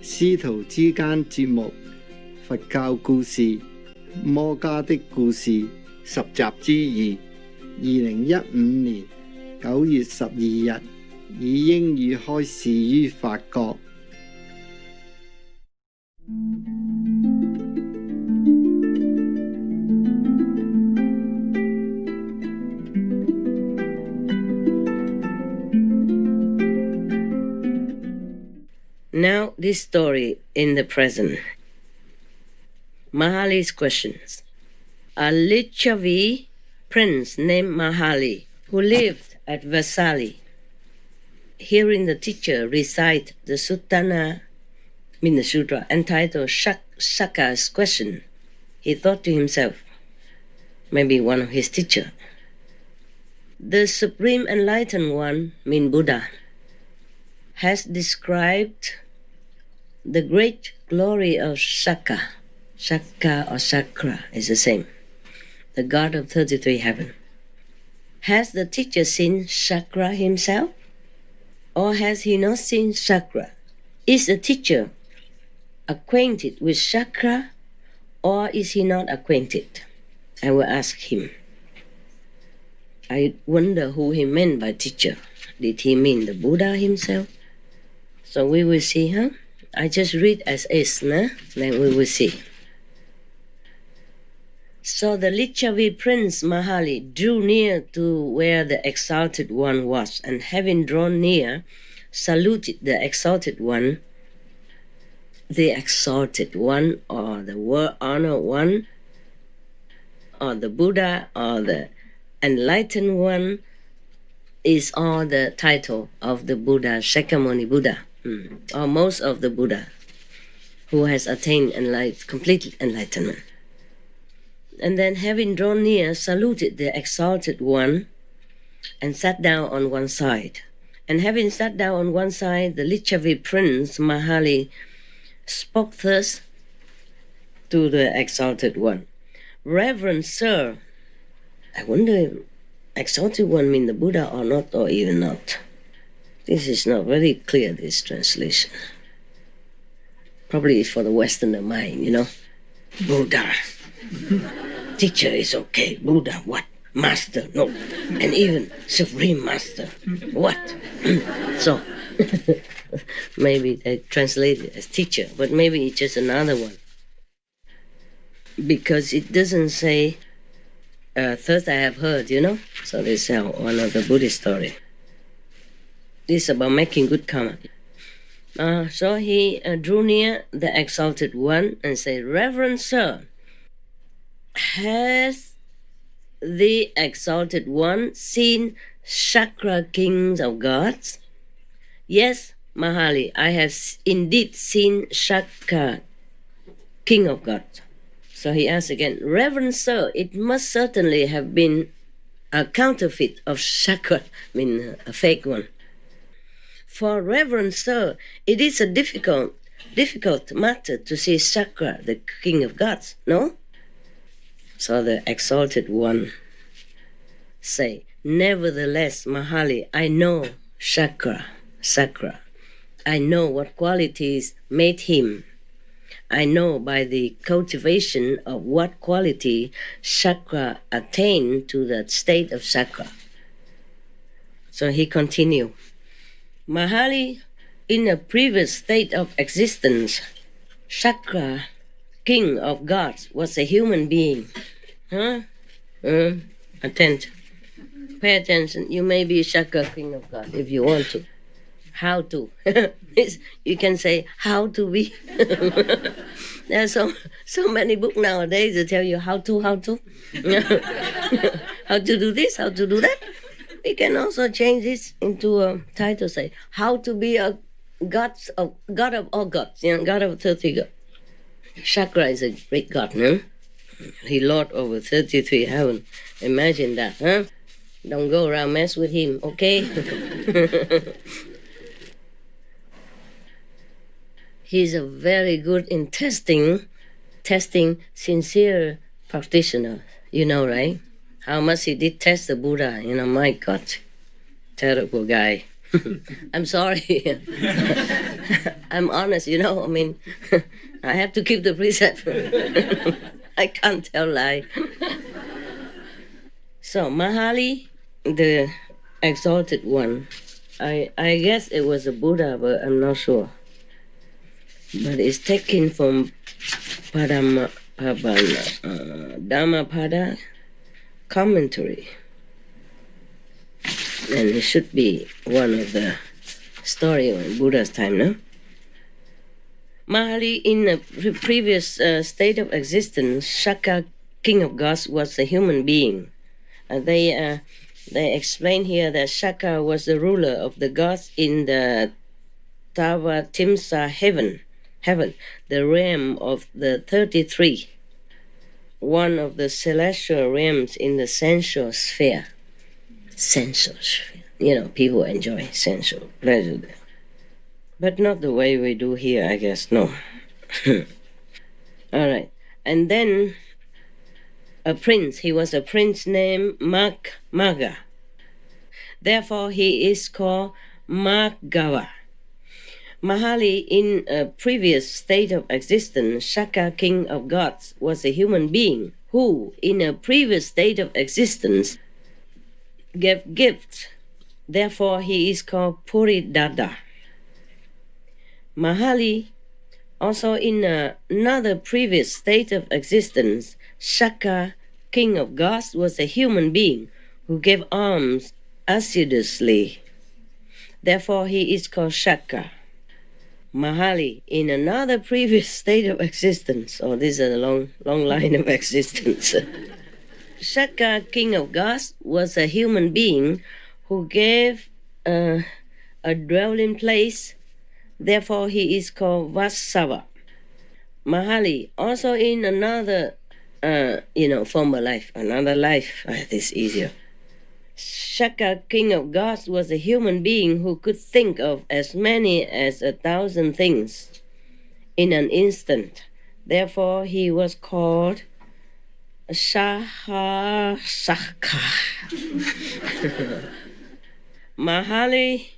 師徒之間節目佛教故事摩加的故事10集之2 2015年9月12日以英語開示於法國。Now, this story in the present. Mahali's questions. A Lichavi prince named Mahali, who lived at Versailles, hearing the teacher recite the Suttana, the sutra, entitled Shaka's question, he thought to himself, maybe one of his teachers, the Supreme Enlightened One, Buddha, has described the great glory of Shaka. Shaka or Chakra is the same. The God of 33 heaven. Has the teacher seen Chakra himself? Or has he not seen Chakra? Is the teacher acquainted with Chakra, or is he not acquainted? I will ask him. I wonder who he meant by teacher. Did he mean the Buddha himself? So we will see, huh? I just read as is, nah? Then we will see. So the Lichavi prince Mahali drew near to where the exalted one was, and having drawn near, saluted the exalted one, or the honored one, or the Buddha, or the enlightened one, is all the title of the Buddha, Shakyamuni Buddha, or most of the Buddha who has attained complete enlightenment. And then having drawn near, saluted the exalted one and sat down on one side. And having sat down on one side, the Lichavi prince Mahali spoke thus to the exalted one. Reverend sir, I wonder if exalted one mean the Buddha or not, or even not. This is not very clear, this translation. Probably it's for the Westerner mind, Buddha. Teacher is okay. Buddha, what? Master, no. And even Supreme Master, what? So, maybe they translate it as teacher, but maybe it's just another one. Because it doesn't say, first I have heard, So this is one of the Buddhist story. This is about making good karma. So he drew near the exalted one and said, Reverend sir, has the exalted one seen Chakra kings of gods? Yes, Mahali, I have indeed seen Chakra king of gods. So he asked again, Reverend sir, it must certainly have been a counterfeit of Chakra, a fake one. For Reverend sir, it is a difficult matter to see Chakra, the king of gods, no? So the exalted one say, nevertheless, Mahali, I know Chakra. I know what qualities made him. I know by the cultivation of what quality Chakra attained to the state of Chakra. So he continued, Mahali, in a previous state of existence, Chakra, king of gods, was a human being. Attention. Pay attention. You may be Chakra, king of gods, if you want to. How to? You can say, how to be. There are so many books nowadays that tell you how to. How to do this, how to do that. We can also change this into a title, say, how to be a God of all gods, God of 30 gods. Chakra is a great God, no? He lord over 33 heaven. Imagine that, huh? Don't go around mess with him, okay? He's a very good in testing sincere practitioner, right? How much he did test the Buddha, my God, terrible guy. I'm sorry. I'm honest, I mean, I have to keep the precept. I can't tell lie. So Mahali, the exalted one, I guess it was a Buddha, but I'm not sure. But it's taken from Dhammapada commentary. And it should be one of the story in Buddha's time, no? Mahali, in a previous state of existence, Shaka, king of gods, was a human being. They explain here that Shaka was the ruler of the gods in the Tavatimsa heaven, the realm of the 33, one of the celestial realms in the sensual sphere. Sensual sphere. People enjoy sensual pleasure there. But not the way we do here, I guess, no. All right. And then he was a prince named Magha. Therefore, he is called Magha. Mahali, in a previous state of existence, Shaka, king of gods, was a human being who, in a previous state of existence, gave gifts. Therefore, he is called Puridada. Mahali, also in another previous state of existence, Shaka, king of gods, was a human being who gave alms assiduously. Therefore, he is called Shaka. Mahali, in another previous state of existence, this is a long line of existence. Shaka, king of gods, was a human being who gave a dwelling place. Therefore, he is called Vasava. Mahali, also in another, former life, another life. This is easier. Shaka, king of gods, was a human being who could think of as many as 1,000 things in an instant. Therefore, he was called Shahasaka. Mahali,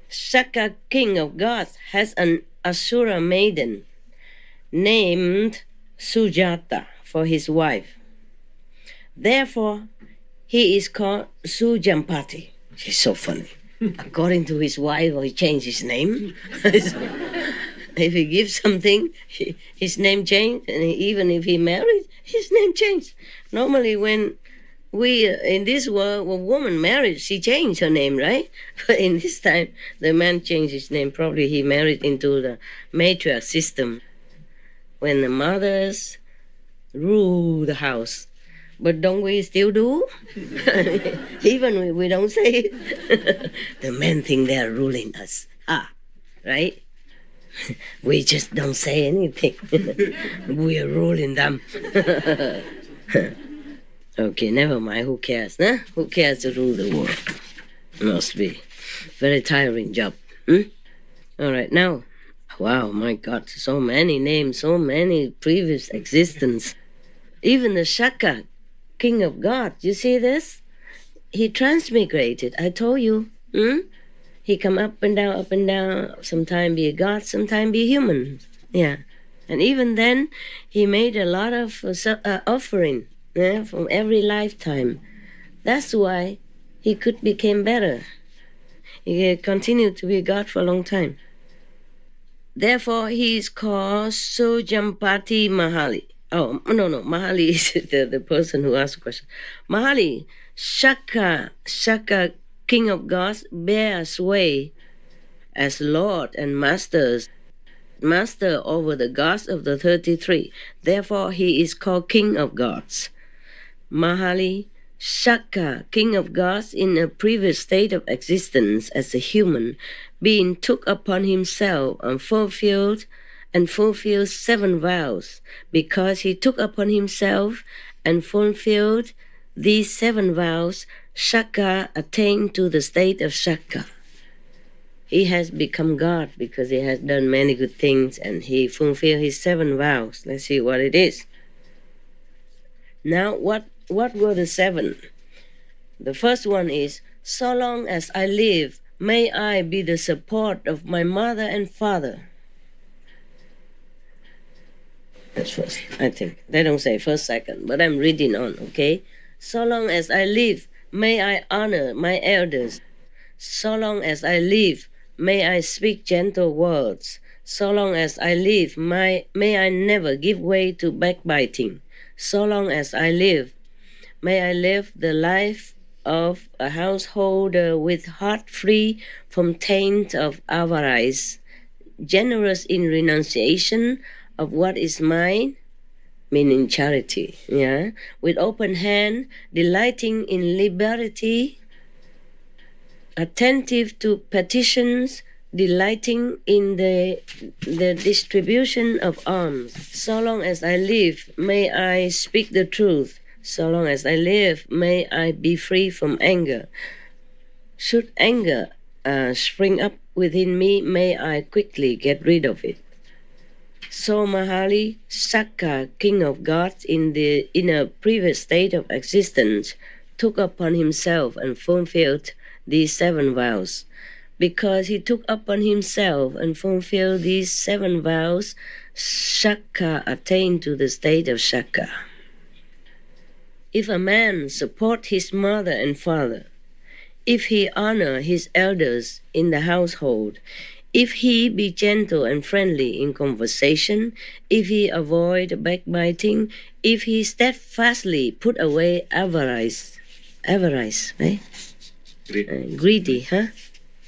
Shaka, king of gods, has an Asura maiden named Sujata for his wife. Therefore, he is called Sujampati. He's so funny. According to his wife, he changed his name. If he gives something, his name changed, and even if he married, his name changed. Normally, when we in this world, when a woman married, she changed her name, right? But in this time, the man changed his name. Probably he married into the matriarch system, when the mothers rule the house. But don't we still do? Even we don't say it. The men think they are ruling us. Right? We just don't say anything. We are ruling them. Okay, never mind. Who cares? Huh? Who cares to rule the world? Must be very tiring job. All right, now. Wow, my God, so many names, so many previous existence. Even the Shaka, king of God, you see this? He transmigrated, I told you. He come up and down, sometimes be a god, sometimes be human. Yeah. And even then, he made a lot of offering from every lifetime. That's why he could become better. He continued to be God for a long time. Therefore, he is called Sujampati Mahali. Oh, no, Mahali is the person who asked the question. Mahali, Shaka, king of gods, bear sway as Lord and master over the gods of the 33. Therefore, he is called King of Gods. Mahali, Shaka, king of gods, in a previous state of existence as a human being, took upon himself and fulfilled 7 vows. Because he took upon himself and fulfilled these 7 vows, Shaka attained to the state of Shaka. He has become God because he has done many good things and he fulfilled his 7 vows. Let's see what it is. Now, what were the 7? The first one is, so long as I live, may I be the support of my mother and father. That's first, I think. They don't say first, second, but I'm reading on, okay? So long as I live, may I honor my elders. So long as I live, may I speak gentle words. So long as I live, may I never give way to backbiting. So long as I live, may I live the life of a householder with heart free from taint of avarice, generous in renunciation of what is mine, meaning charity, yeah, with open hand, delighting in liberty, attentive to petitions, delighting in the distribution of alms. So long as I live, may I speak the truth. So long as I live, may I be free from anger. Should anger spring up within me, may I quickly get rid of it. So Mahali, Sakka, king of gods in a previous state of existence, took upon himself and fulfilled these 7 vows. Because he took upon himself and fulfilled these 7 vows, Sakka attained to the state of Sakka. If a man support his mother and father, if he honor his elders in the household, if he be gentle and friendly in conversation, if he avoid backbiting, if he steadfastly put away avarice, right? Greedy, huh?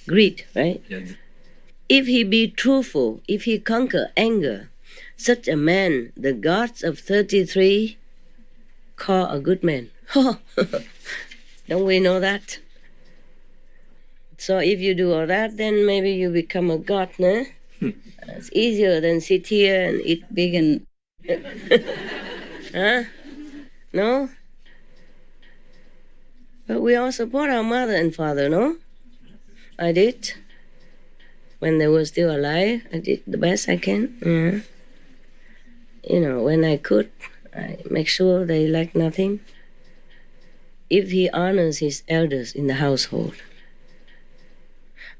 Greed, right? Yeah. If he be truthful, if he conquer anger, such a man the gods of 33 call a good man. Don't we know that? So if you do all that, then maybe you become a god, no? It's easier than sit here and eat vegan. Huh? No? But we all support our mother and father, no? I did. When they were still alive, I did the best I can. Yeah. You know, when I could, I make sure they lack nothing. If he honors his elders in the household.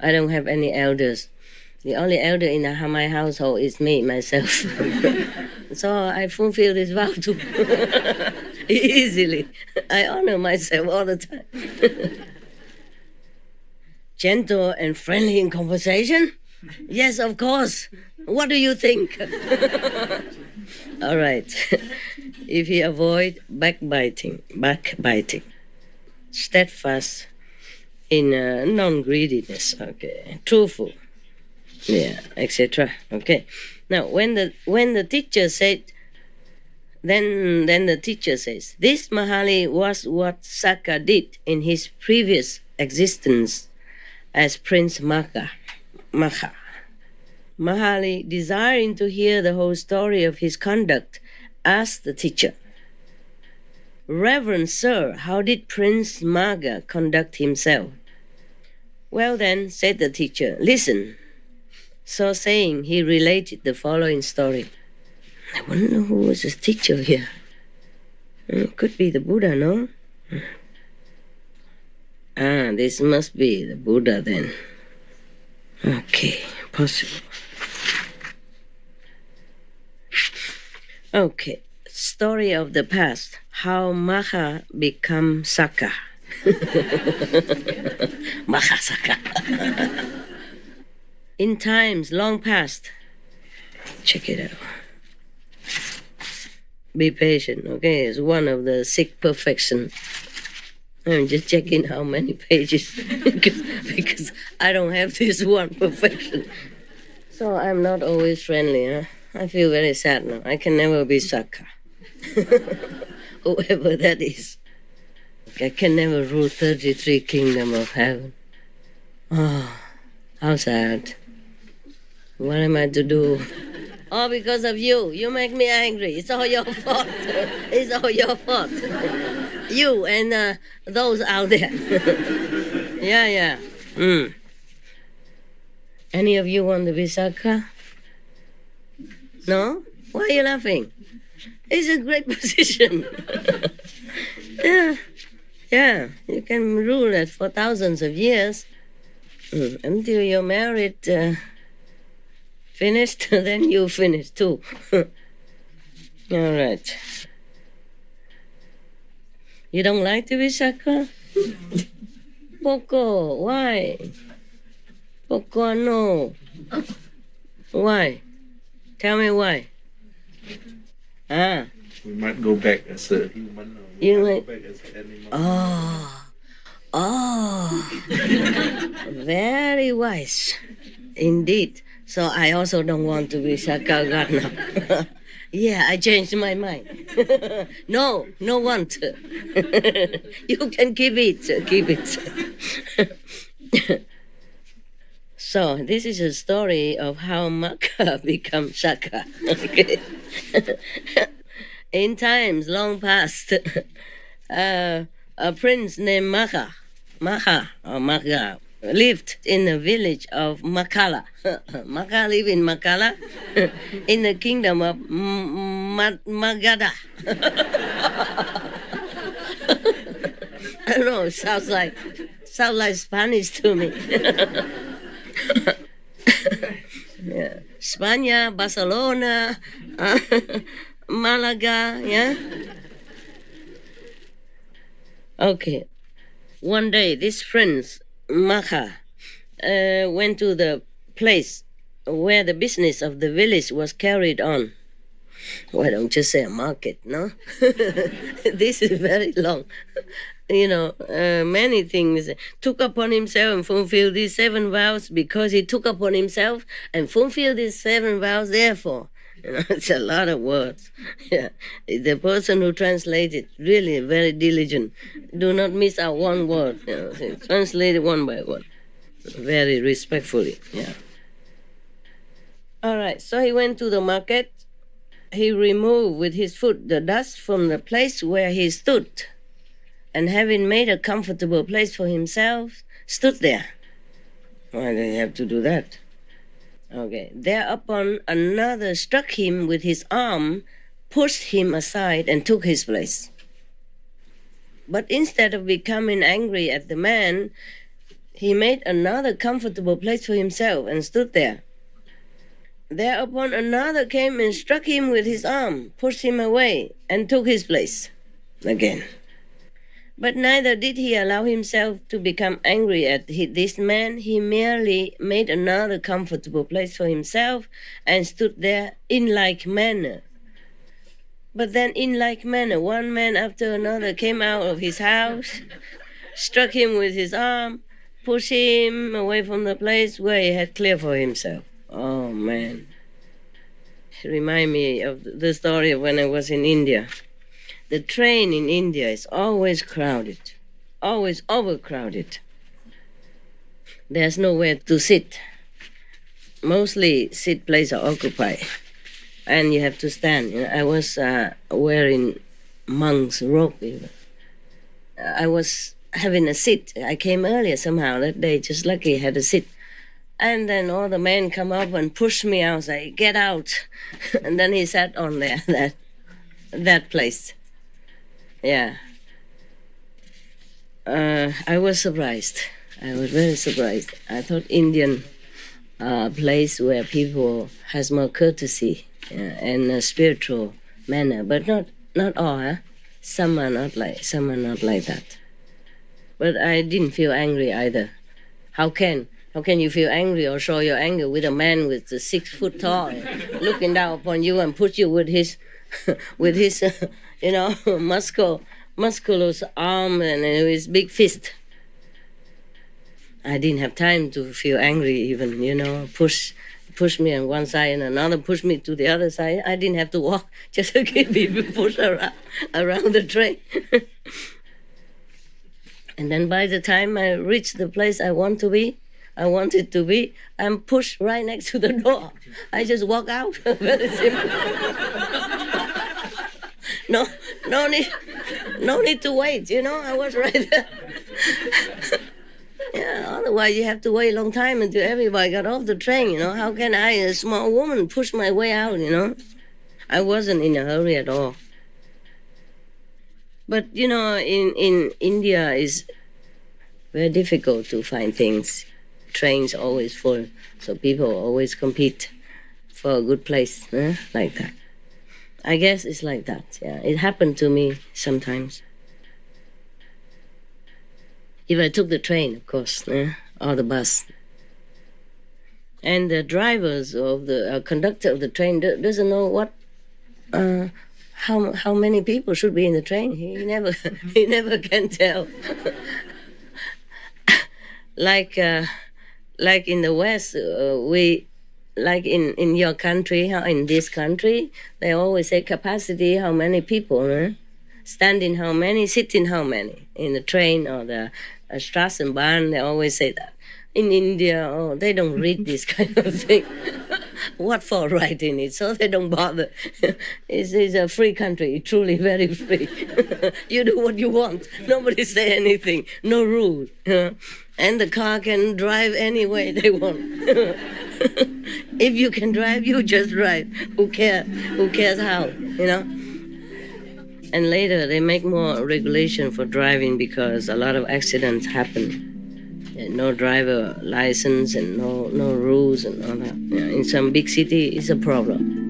I don't have any elders. The only elder in my household is me, myself. So I fulfill this vow too easily. I honor myself all the time. Gentle and friendly in conversation? Yes, of course. What do you think? All right. If he avoid backbiting, steadfast in non-greediness, okay, truthful, yeah, etc. Okay. Now, when the teacher said, then the teacher says, this Mahali was what Sakka did in his previous existence as Prince Magha. Mahali, desiring to hear the whole story of his conduct, asked the teacher, Reverend Sir, how did Prince Magha conduct himself? Well then, said the teacher, listen. So saying, he related the following story. I wonder who was his teacher here. It could be the Buddha, no? This must be the Buddha then. Okay, possible. Okay, story of the past. How Magha become Sakka. Magha Sakka. In times long past. Check it out. Be patient, okay? It's one of the 6 perfection. I'm just checking how many pages because I don't have this one perfection. So I'm not always friendly, huh? I feel very sad now. I can never be Sakka. Whoever that is. I can never rule 33 kingdom of heaven. Oh, how sad. What am I to do? All because of you. You make me angry. It's all your fault. It's all your fault. You and those out there. Yeah. Any of you want to be Sakka? No? Why are you laughing? It's a great position. Yeah. You can rule it for thousands of years. Until you're married, finished, then you finish too. All right. You don't like to be Shaka? Poco, why? Poco, no. Why? Tell me why. We might go back as a human, or we You might might- go back as an animal. Oh, very wise. Indeed. So I also don't want to be Shaka God now. Yeah, I changed my mind. No want. You can keep it. So this is a story of how Magha become Shaka. Okay. In times long past, a prince named Magha lived in the village of Makala. Magha lived in Makala in the kingdom of Magadha. I don't know, sounds like Spanish to me. Yeah. España, Barcelona, Malaga, yeah? Okay. One day, this prince, Magha, went to the place where the business of the village was carried on. Why don't you say a market, no? This is very long. Many things. Took upon himself and fulfilled these 7 vows because he took upon himself and fulfilled these 7 vows, therefore. It's a lot of words. Yeah. The person who translated, really very diligent. Do not miss out one word. Translate it one by one. Very respectfully. Yeah. All right. So he went to the market. He removed with his foot the dust from the place where he stood, and having made a comfortable place for himself, stood there. Why did he have to do that? Okay. Thereupon another struck him with his arm, pushed him aside, and took his place. But instead of becoming angry at the man, he made another comfortable place for himself and stood there. Thereupon another came and struck him with his arm, pushed him away, and took his place again. But neither did he allow himself to become angry at this man. He merely made another comfortable place for himself and stood there in like manner. But then in like manner, one man after another came out of his house, struck him with his arm, pushed him away from the place where he had cleared for himself. Oh, man. It reminds me of the story of when I was in India. The train in India is always crowded, always overcrowded. There's nowhere to sit. Mostly seat places are occupied, and you have to stand. I was wearing monk's robe. I was having a seat. I came earlier somehow that day, just lucky I had a seat. And then all the men come up and push me out, say, "Get out." And then he sat on there, that place. Yeah. I was surprised. I was very surprised. I thought Indian place where people has more courtesy and a spiritual manner, but not all. Huh? Some are not like that. But I didn't feel angry either. How can you feel angry or show your anger with a man with 6 foot tall looking down upon you and push you with his musculous arm and his big fist? I didn't have time to feel angry even, push me on one side and another push me to the other side. I didn't have to walk, just to keep people push around the train. And then by the time I reached the place I wanted to be, I'm pushed right next to the door. I just walk out. Very simple. No need to wait, I was right there. Yeah, otherwise you have to wait a long time until everybody got off the train, How can I, a small woman, push my way out, I wasn't in a hurry at all. But, in India it's very difficult to find things. trains always full, so people always compete for a good place, like that. I guess it's like that. Yeah, it happened to me sometimes. If I took the train, of course, or the bus, and the drivers of the conductor of the train doesn't know what how many people should be in the train. He never he never can tell. like in the West, we like in your country, in this country, they always say capacity, how many people, standing how many, sitting how many in the train or the Straßenbahn. They always say that. In India, they don't read this kind of thing. What for writing it? So they don't bother. It's a free country, truly very free. You do what you want. Nobody say anything. No rule. And the car can drive any way they want. If you can drive, you just drive. Who cares? Who cares how? And later they make more regulation for driving because a lot of accidents happen. No driver license and no rules and all that. In some big city, it's a problem.